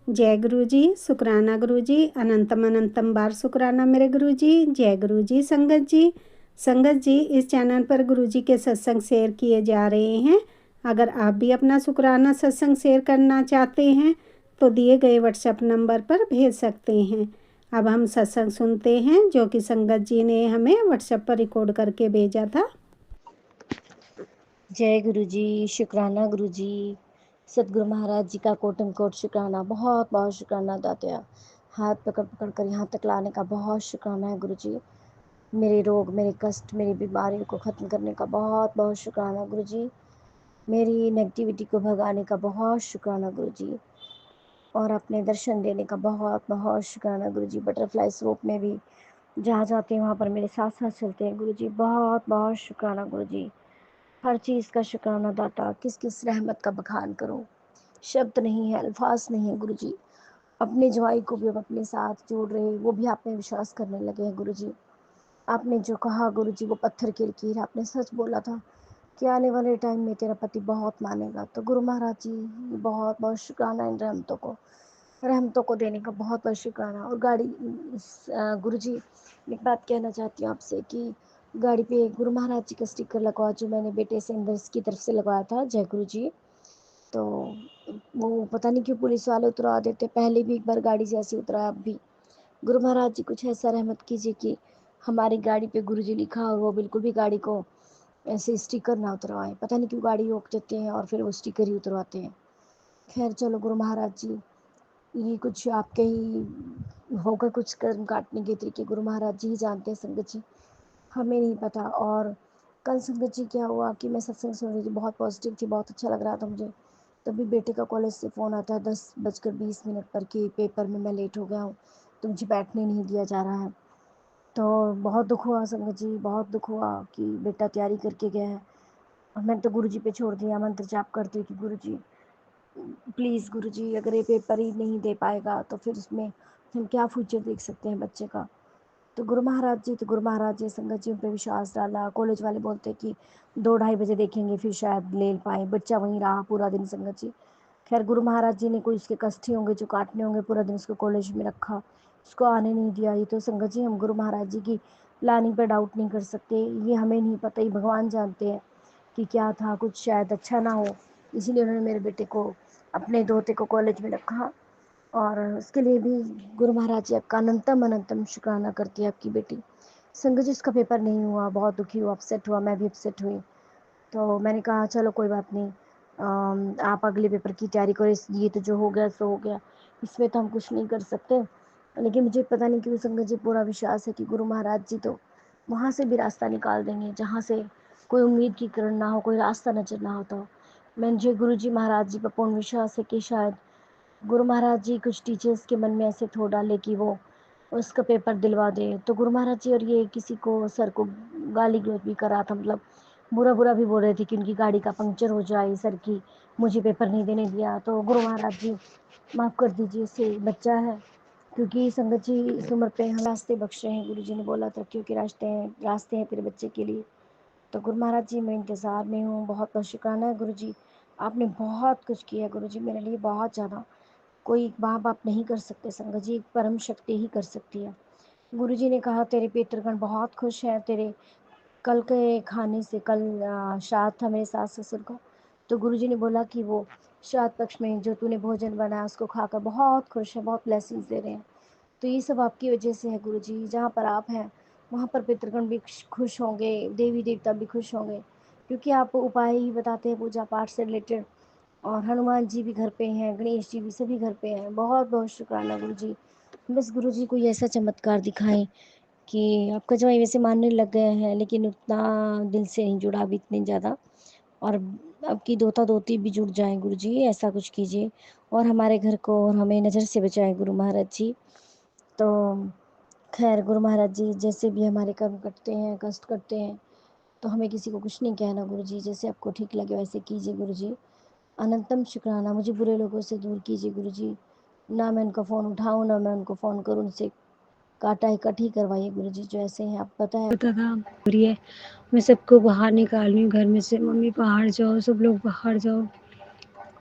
जय गुरु जी, शुक्राना गुरु जी, अनंतम अनंतम बार शुक्राना मेरे गुरु जी। जय गुरु जी। संगत जी इस चैनल पर गुरु जी के सत्संग शेयर किए जा रहे हैं। अगर आप भी अपना शुक्राना सत्संग शेयर करना चाहते हैं तो दिए गए व्हाट्सएप नंबर पर भेज सकते हैं। अब हम सत्संग सुनते हैं जो कि संगत जी ने हमें व्हाट्सएप पर रिकॉर्ड करके भेजा था। जय गुरु जी, शुक्राना गुरु जी। सतगुरु महाराज जी का कोटन कोट शुक्राना, बहुत बहुत शुक्राना दातिया। हाथ पकड़ पकड़ कर यहाँ तक लाने का बहुत शुक्राना है गुरु जी। मेरे रोग, मेरे कष्ट, मेरी बीमारियों को ख़त्म करने का बहुत बहुत शुक्राना गुरु जी। मेरी नेगेटिविटी को भगाने का बहुत शुक्राना गुरु जी, और अपने दर्शन देने का बहुत बहुत शुक्राना गुरु जी। बटरफ्लाई स्वरूप में भी जहाँ जाते हैं वहाँ पर मेरे साथ साथ चलते हैं गुरु जी, बहुत बहुत शुक्राना गुरु जी। हर चीज़ का शुक्राना दाता, किस किस रहमत का बखान करूं, शब्द नहीं है, अल्फाज नहीं है गुरु जी। अपने जवाई को भी अब अपने साथ जोड़ रहे, वो भी आप में विश्वास करने लगे हैं गुरु जी। आपने जो कहा गुरु जी वो पत्थर की लकीर, आपने सच बोला था कि आने वाले टाइम में तेरा पति बहुत मानेगा। तो गुरु महाराज जी बहुत बहुत शुक्राना इन रहमतों को देने का बहुत बहुत शुक्राना। और गुरु जी एक बात कहना चाहती हूँ आपसे कि गाड़ी पे गुरु महाराज जी का स्टिकर लगवा, जो मैंने बेटे से इंदर्स की तरफ से लगवाया था, जय गुरु जी। तो वो पता नहीं क्यों पुलिस वाले उतरवा देते, पहले भी एक बार गाड़ी से ऐसे उतरा, अब भी। गुरु महाराज जी कुछ ऐसा रहमत कीजिए कि हमारी गाड़ी पे गुरु जी लिखा और वो बिल्कुल भी गाड़ी को ऐसे स्टिकर ना उतरवाएं। पता नहीं क्यों गाड़ी रोक देते हैं और फिर वो स्टिकर ही उतरवाते हैं। खैर चलो गुरु महाराज जी, ये कुछ आपके ही होगा, कुछ कर्म काटने के तरीके गुरु महाराज जी ही जानते हैं संगत जी, हमें नहीं पता। और कल संगत जी क्या हुआ कि मैं सत्संग सुन रही थी, बहुत पॉजिटिव थी, बहुत अच्छा लग रहा था मुझे। तभी बेटे का कॉलेज से फ़ोन आता है 10:20 पर कि पेपर में मैं लेट हो गया हूँ, तो मुझे बैठने नहीं दिया जा रहा है। तो बहुत दुख हुआ संगत जी, बहुत दुख हुआ कि बेटा तैयारी करके गया है। और मैंने तो गुरु जी पे छोड़ दिया, मंत्र जाप करती कि गुरु जी प्लीज़ गुरु जी, अगर ये पेपर ही नहीं दे पाएगा तो फिर उसमें हम क्या फ्यूचर देख सकते हैं बच्चे का। तो गुरु महाराज जी संगत जी उन पर विश्वास डाला। कॉलेज वाले बोलते कि 2-2:30 बजे देखेंगे, फिर शायद ले पाए। बच्चा वहीं रहा पूरा दिन संगत जी। खैर गुरु महाराज जी ने कोई उसके कष्ट ही होंगे जो काटने होंगे, पूरा दिन उसको कॉलेज में रखा, उसको आने नहीं दिया। ये तो संगत जी हम गुरु महाराज जी की प्लानिंग पर डाउट नहीं कर सकते, ये हमें नहीं पता, ये भगवान जानते हैं कि क्या था, कुछ शायद अच्छा ना हो, इसीलिए उन्होंने मेरे बेटे को, अपने दोते को कॉलेज में रखा। और उसके लिए भी गुरु महाराज जी आपका अनंतम अनंतम शुक्राना करती है आपकी बेटी। संगत जी उसका पेपर नहीं हुआ, बहुत दुखी हुआ, अपसेट हुआ, मैं भी अपसेट हुई। तो मैंने कहा चलो कोई बात नहीं, आप अगले पेपर की तैयारी करो, ये तो जो हो गया सो हो गया, इसमें तो हम कुछ नहीं कर सकते। लेकिन मुझे पता नहीं क्यों संगत जी पूरा विश्वास है कि गुरु महाराज जी तो वहाँ से भी रास्ता निकाल देंगे जहाँ से कोई उम्मीद की किरण ना हो, कोई रास्ता नजर ना होता हो। मुझे गुरु जी महाराज जी पर पूर्ण विश्वास है कि शायद गुरु महाराज जी कुछ टीचर्स के मन में ऐसे थोड़ा डाले कि वो उसका पेपर दिलवा दे। तो गुरु महाराज जी और ये किसी को, सर को गाली गलौज भी करा था, मतलब बुरा बुरा भी बोल रहे थे कि उनकी गाड़ी का पंक्चर हो जाए सर की, मुझे पेपर नहीं देने दिया। तो गुरु महाराज जी माफ़ कर दीजिए, इससे बच्चा है, क्योंकि संगत जी इस उम्र पे हम रास्ते बख्श रहे हैं। गुरु जी ने बोला था क्योंकि रास्ते हैं तेरे बच्चे के लिए। तो गुरु महाराज जी मैं इंतज़ार में हूँ, बहुत बहुत शुक्राना है गुरु जी, आपने बहुत कुछ किया गुरु जी मेरे लिए, बहुत ज़्यादा। कोई माँ बाप नहीं कर सकते संगत जी, परम शक्ति ही कर सकती है। गुरु जी ने कहा तेरे पितृगण बहुत खुश हैं तेरे कल के खाने से। कल श्राद्ध था मेरे सास ससुर का, तो गुरु जी ने बोला कि वो श्राद्ध पक्ष में जो तूने भोजन बनाया उसको खाकर बहुत खुश है, बहुत ब्लेसिंग्स दे रहे हैं। तो ये सब आपकी वजह से है गुरु जी, जहाँ पर आप हैं वहाँ पर पितृगण भी खुश होंगे, देवी देवता भी खुश होंगे, क्योंकि आप उपाय ही बताते हैं पूजा पाठ से रिलेटेड। और हनुमान जी भी घर पे हैं, गणेश जी भी, सभी घर पे हैं। बहुत बहुत शुक्राना गुरु जी। बस गुरु जी कोई ऐसा चमत्कार दिखाएं कि आपका जवाई वैसे मानने लग गए हैं लेकिन उतना दिल से नहीं जुड़ा अभी इतने ज़्यादा, और आपकी दोता दोती भी जुड़ जाएं गुरु जी, ऐसा कुछ कीजिए और हमारे घर को और हमें नज़र से बचाएं गुरु महाराज जी। तो खैर गुरु महाराज जी, जैसे भी हमारे कर्म कटते हैं, कष्ट करते हैं, तो हमें किसी को कुछ नहीं कहना गुरु जी, जैसे आपको ठीक लगे वैसे कीजिए गुरु जी। अनंतम शुक्राना, मुझे बुरे लोगों से दूर कीजिए गुरु जी, ना मैं उनका फ़ोन उठाऊँ ना मैं उनको फ़ोन करूँ, उनसे काटा ही कट ही करवाइए गुरु जी, जो ऐसे हैं आप पता है। पता था हो रही है, मैं सबको बाहर निकाल रही हूँ घर में से, मम्मी बाहर जाओ, सब लोग बाहर जाओ।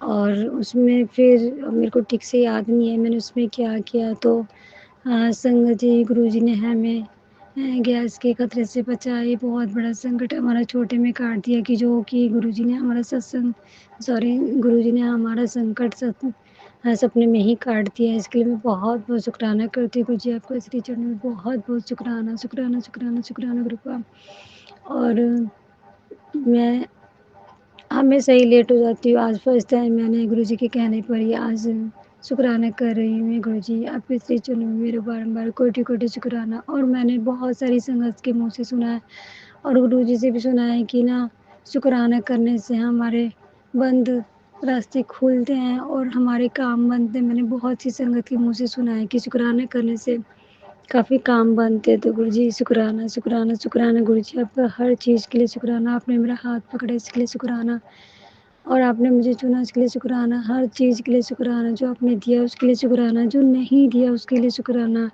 और उसमें फिर मेरे को ठीक से याद नहीं है मैंने उसमें क्या किया। तो संगत जी गुरुजी ने हमें गैस के खतरे से बचाए। बहुत बड़ा संकट हमारा छोटे में काट दिया कि जो कि गुरुजी ने हमारा गुरुजी ने हमारा संकट सपने में ही काट दिया। इसके लिए मैं बहुत बहुत शुक्राना करती हूँ गुरुजी आपका श्री चरणों में बहुत बहुत शुक्राना शुक्राना शुक्राना शुक्राना गुरु का। और मैं हमेशा ही लेट हो जाती हूँ। आज फर्स्ट टाइम मैंने गुरुजी के कहने पर ही आज शुक्राना कर रही हूँ। मैं गुरुजी आपके श्री चरणों में मेरा बारंबार कोटि कोटि शुक्राना। और मैंने बहुत सारी संगत के मुँह से सुना है और गुरुजी से भी सुना है कि ना शुक्राना करने से हमारे बंद रास्ते खुलते हैं और हमारे काम बनते हैं। मैंने बहुत सी संगत के मुँह से सुना है कि शुक्राना करने से काफ़ी काम बनते हैं। तो गुरुजी शुक्राना शुक्राना शुक्राना गुरुजी आपका हर चीज़ के लिए शुक्राना। आपने मेरा हाथ पकड़ा इसके लिए शुक्राना और आपने मुझे चुना इसके लिए शुक्राना। हर चीज़ के लिए शुक्राना। जो आपने दिया उसके लिए शुक्राना, जो नहीं दिया उसके लिए शुक्राना।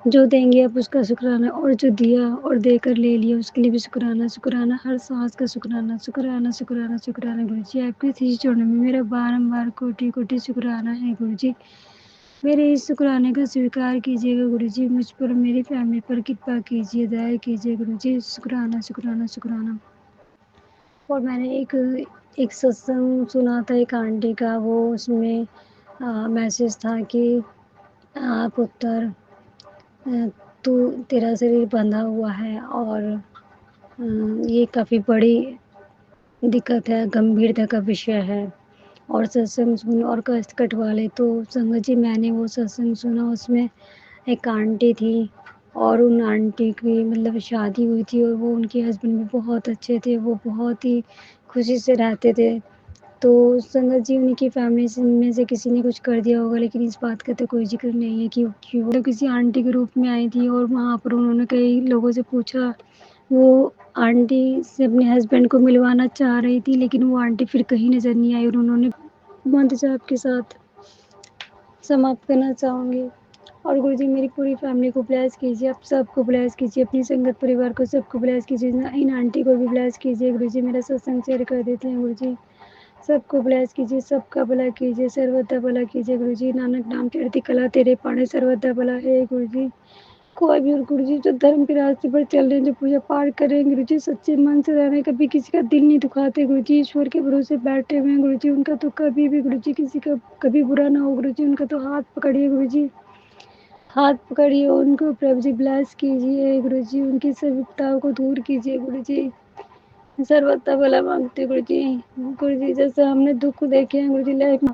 जो देंगे आप उसका शुक्राना और जो दिया और देकर ले लिया उसके लिए भी शुक्राना शुक्राना। हर सांस का शुक्राना शुक्राना शुक्राना शुक्राना गुरुजी आपके श्री चरणों में मेरा बारंबार कोटि कोटि शुक्राना है गुरुजी। मेरे इस शुक्राने का स्वीकार कीजिएगा गुरुजी। मुझ पर और मेरी फैमिली पर कृपा कीजिए, दया कीजिए गुरुजी। शुक्राना शुक्राना शुक्राना। और मैंने एक सत्संग सुना था एक आंटी का। वो उसमें मैसेज था कि पुत्र तू तेरा शरीर बंधा हुआ है और ये काफ़ी बड़ी दिक्कत है, गंभीरता का विषय है और सत्संग सुन और कष्ट कटवा ले। तो संगत जी मैंने वो सत्संग सुना। उसमें एक आंटी थी और उन आंटी की मतलब शादी हुई थी और वो उनके हस्बैंड भी बहुत अच्छे थे। वो बहुत ही खुशी से रहते थे। तो संगत जी उनकी फैमिली में से किसी ने कुछ कर दिया होगा लेकिन इस बात का तो कोई जिक्र नहीं है कि वो किसी आंटी के रूप में आई थी और वहाँ पर उन्होंने कई लोगों से पूछा। वो आंटी से अपने हस्बैंड को मिलवाना चाह रही थी लेकिन वो आंटी फिर कहीं नज़र नहीं आई और उन्होंने मंत्र जाप के साथ समाप्त करना चाहूँगी। और गुरुजी मेरी पूरी फैमिली को ब्लेस कीजिए। आप सबको ब्लेस कीजिए, अपनी संगत परिवार को सबको ब्लेस कीजिए। इन आंटी को भी ब्लेस कीजिए गुरुजी। मेरा सत्संग शेयर कर देते हैं गुरुजी। सबको ब्लेस कीजिए, सबका भला कीजिए, सर्वदा भला कीजिए गुरुजी। नानक नाम चढ़ती कला तेरे पाने सर्वदा भला है गुरुजी। कोई भी और गुरुजी जो धर्म के रास्ते पर चल रहे हैं, जो पूजा पाठ कर रहे हैं गुरुजी, सच्चे मन से रह रहे हैं, कभी किसी का दिल नहीं दुखाते गुरुजी, ईश्वर के भरोसे बैठे हुए हैं गुरुजी। उनका तो कभी भी गुरुजी किसी का कभी बुरा ना हो गुरुजी। उनका तो हाथ पकड़िए गुरुजी, हाथ पकड़िए उनको प्रभु जी ब्लेस कीजिए गुरुजी। उनकी सभी विपदाओं को दूर कीजिए गुरुजी। सर्वदा भला मांगते गुरुजी। गुरुजी जैसे हमने दुख देखे हैं गुरुजी लाइफ में,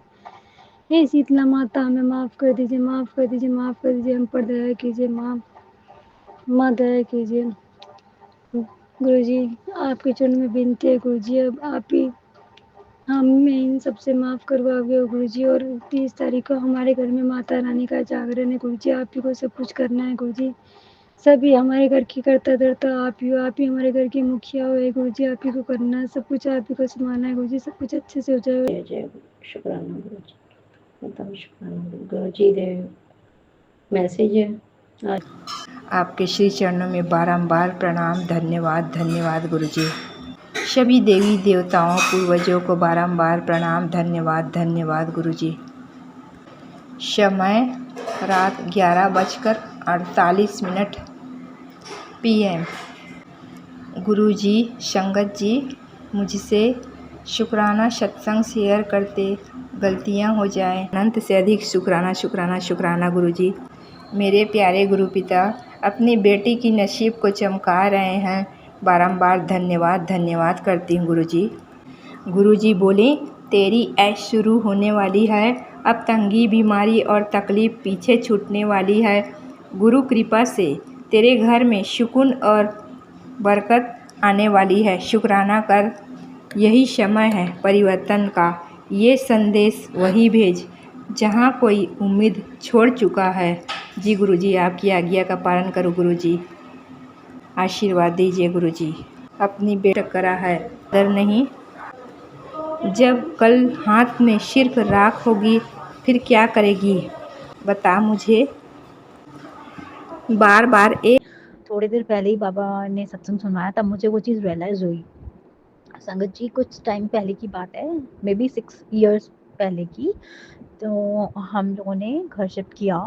हे शीतला माता हमें माफ़ कर दीजिए, माफ़ कर दीजिए, माफ़ कर दीजिए। हम पर दया कीजिए माँ दया कीजिए गुरुजी। आपके चरणों में विनती है गुरुजी। अब आप ही हमें इन सबसे माफ़ करवाओगे गुरुजी। और 30 तारीख को हमारे घर में माता रानी का जागरण है गुरुजी। आप ही को सब कुछ करना है गुरुजी। सभी हमारे घर की करता धरता आप ही हो। आप ही हमारे घर की मुखिया हो गुरुजी। आप ही को करना है, सब कुछ आप ही को संभालना है गुरुजी। सब कुछ अच्छे से हो जाए। जय जय शुक्राना गुरुजी, बताओ शुक्राना गुरुजी दे मैसेज है आज। आपके श्री चरणों में बारंबार प्रणाम, धन्यवाद धन्यवाद गुरुजी। सभी देवी देवताओं पूर्वजों को बारंबार प्रणाम, धन्यवाद धन्यवाद गुरुजी। समय रात 11:48 PM। गुरुजी संगत जी मुझसे शुक्राना सत्संग शेयर करते गलतियां हो जाएं, अनंत से अधिक शुक्राना शुक्राना शुक्राना गुरुजी। मेरे प्यारे गुरु पिता अपनी बेटी की नसीब को चमका रहे हैं, बारंबार धन्यवाद धन्यवाद करती हूँ गुरुजी। गुरुजी बोले तेरी ऐश शुरू होने वाली है, अब तंगी बीमारी और तकलीफ़ पीछे छूटने वाली है। गुरु कृपा से तेरे घर में सुकून और बरकत आने वाली है। शुक्राना कर, यही समय है परिवर्तन का। ये संदेश वही भेज जहाँ कोई उम्मीद छोड़ चुका है। जी गुरुजी आपकी आज्ञा का पालन करो गुरुजी, आशीर्वाद दीजिए गुरुजी। अपनी बेटा करा है डर नहीं, जब कल हाथ में सिर्फ राख होगी फिर क्या करेगी बता मुझे। बार बार एक थोड़ी देर पहले ही बाबा ने सत्संग सुनवाया, तब मुझे वो चीज़ रियलाइज़ हुई संगत जी कुछ टाइम पहले की बात है, मे बी 6 इयर्स पहले की। तो हम लोगों ने घर शिफ्ट किया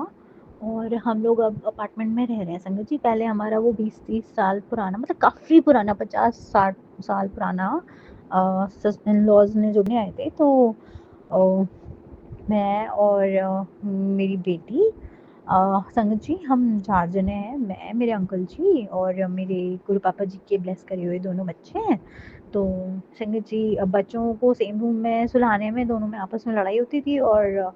और हम लोग अब अपार्टमेंट में रह रहे हैं संगत जी। पहले हमारा वो 20-30 साल पुराना, मतलब काफ़ी पुराना, 50-60 साल पुराना इन लॉज ने जो आए थे, तो मैं और मेरी बेटी, संगत जी हम 4 जने हैं, मैं, मेरे अंकल जी और मेरे गुरु पापा जी के ब्लेस करे हुए दोनों बच्चे हैं। तो संगत जी बच्चों को सेम रूम में सुलाने में दोनों में आपस में लड़ाई होती थी और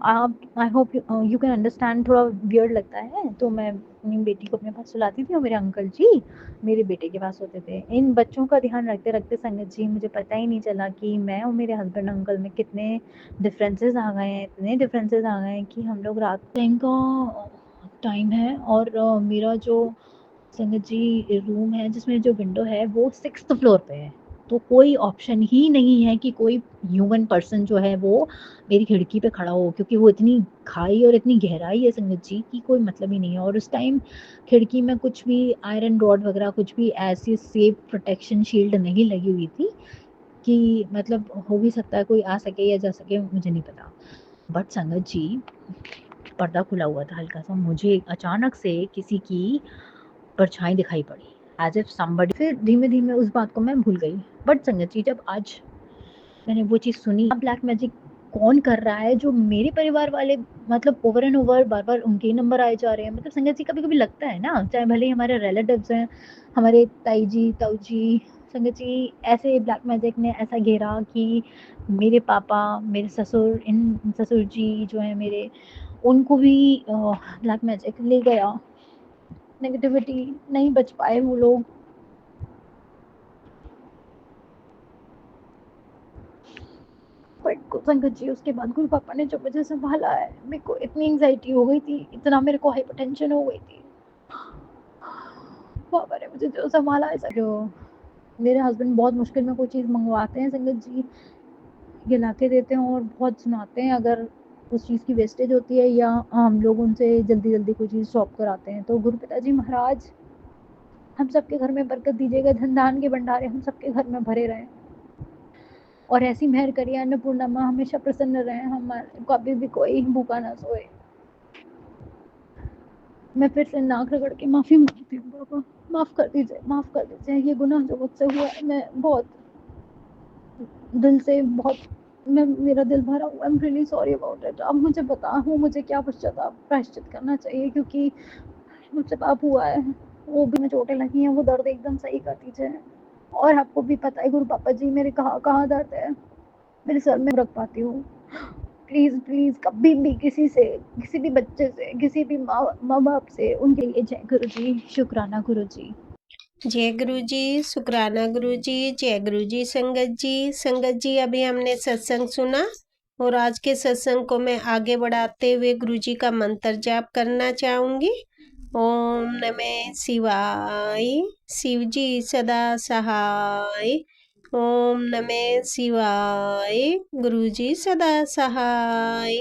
आप, I hope you can understand, थोड़ा वियर्ड लगता है। तो मैं अपनी बेटी को अपने पास सुलाती थी और मेरे अंकल जी मेरे बेटे के पास होते थे। इन बच्चों का ध्यान रखते रखते संगत जी मुझे पता ही नहीं चला कि मैं और मेरे हस्बैंड अंकल में कितने डिफरेंसेस आ गए हैं, इतने डिफरेंसेस आ गए हैं कि हम लोग रात टाइम का टाइम है और मेरा जो संगत जी रूम है जिसमें जो विंडो है वो 6th फ्लोर पे है। तो कोई ऑप्शन ही नहीं है कि कोई ह्यूमन पर्सन जो है वो मेरी खिड़की पे खड़ा हो, क्योंकि वो इतनी खाई और इतनी गहराई है संगत जी की कोई मतलब ही नहीं है। और उस टाइम खिड़की में कुछ भी आयरन रॉड वगैरह कुछ भी ऐसी सेफ प्रोटेक्शन शील्ड नहीं लगी हुई थी कि मतलब हो भी सकता है कोई आ सके या जा सके, मुझे नहीं पता। बट संगत जी पर्दा खुला हुआ था हल्का सा, मुझे अचानक से किसी की परछाई दिखाई पड़ी, एज इफ समबडी। फिर धीमे धीमे उस बात को मैं भूल गई। बट संगत जी जब आज मैंने वो चीज़ सुनी, ब्लैक मैजिक कौन कर रहा है, जो मेरे परिवार वाले मतलब ओवर एंड ओवर बार बार उनके ही नंबर आए जा रहे हैं। मतलब संगत जी कभी कभी लगता है ना, चाहे भले ही हमारे रिलेटिव्स हैं, हमारे ताई जी ताऊ जी, संगत जी ऐसे ब्लैक मैजिक ने ऐसा घेरा कि मेरे पापा, मेरे ससुर, इन ससुर जी जो है मेरे, उनको भी ब्लैक मैजिक ले गया। नेगेटिविटी, नहीं बच पाए वो लोग। बट संगत जी उसके बाद गुरु पापा ने जो मुझे संभाला है, मेरे को इतनी एंजाइटी हो गई थी, इतना मेरे को हाइपरटेंशन हो गई थी, पापा ने मुझे जो संभाला है। जो मेरे हस्बैंड बहुत मुश्किल में कोई चीज़ मंगवाते हैं संगत जी, ये ला के देते हैं और बहुत सुनाते हैं अगर उस चीज़ की वेस्टेज होती है या हम लोग उनसे जल्दी जल्दी कोई चीज़ शॉप कराते हैं। तो गुरु पिताजी महाराज हम सबके घर में बरकत दीजिएगा, धन धान के भंडारे हम सबके घर में भरे रहें और ऐसी मेहर करिए अन्नपूर्णा माँ हमेशा प्रसन्न रहे, हमारे कभी भी कोई भूखा ना सोए। मैं फिर से नाक रगड़ के माफ़ी मांगती हूँ, बाबा माफ़ कर दीजिए, माफ़ कर दीजिए, ये गुनाह जो मुझसे हुआ है, मैं बहुत दिल से बहुत, मैं, मेरा दिल भरा हुआ, I am really sorry about it. अब मुझे बताओ मुझे क्या पश्चाताप प्रायश्चित करना चाहिए, क्योंकि मुझसे पाप हुआ है, वो भी में चोटें लगी हैं, वो दर्द एकदम सही कर दीजिए। और आपको भी पता है गुरु पापा जी मेरे कहाँ कहाँ दर्द है, मेरे सर में रख पाती हूँ। प्लीज़ प्लीज़ कभी भी किसी से, किसी भी बच्चे से, किसी भी माँ बाप से, उनके लिए जय गुरु जी, शुक्राना गुरु जी। जय गुरु जी, शुक्राना गुरु जी, जय गुरु जी। संगत जी, संगत जी अभी हमने सत्संग सुना और आज के सत्संग को मैं आगे बढ़ाते हुए गुरु जी का मंत्र जाप करना चाहूँगी। ओम नमः शिवाय, शिव जी सदा सहाय। ओम नमः शिवाय, गुरु जी सदा सहाय।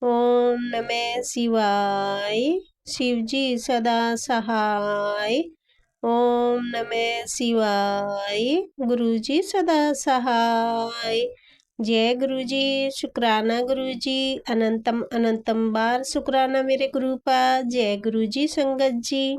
ओम नमः शिवाय, शिव जी सदा सहाय। ओम नमः शिवाय, गुरु जी सदा सहाय। जय गुरु जी, शुक्राना गुरु जी, अनंतम अनंतम बार शुक्राना मेरे गुरु का। जय गुरु जी संगत जी।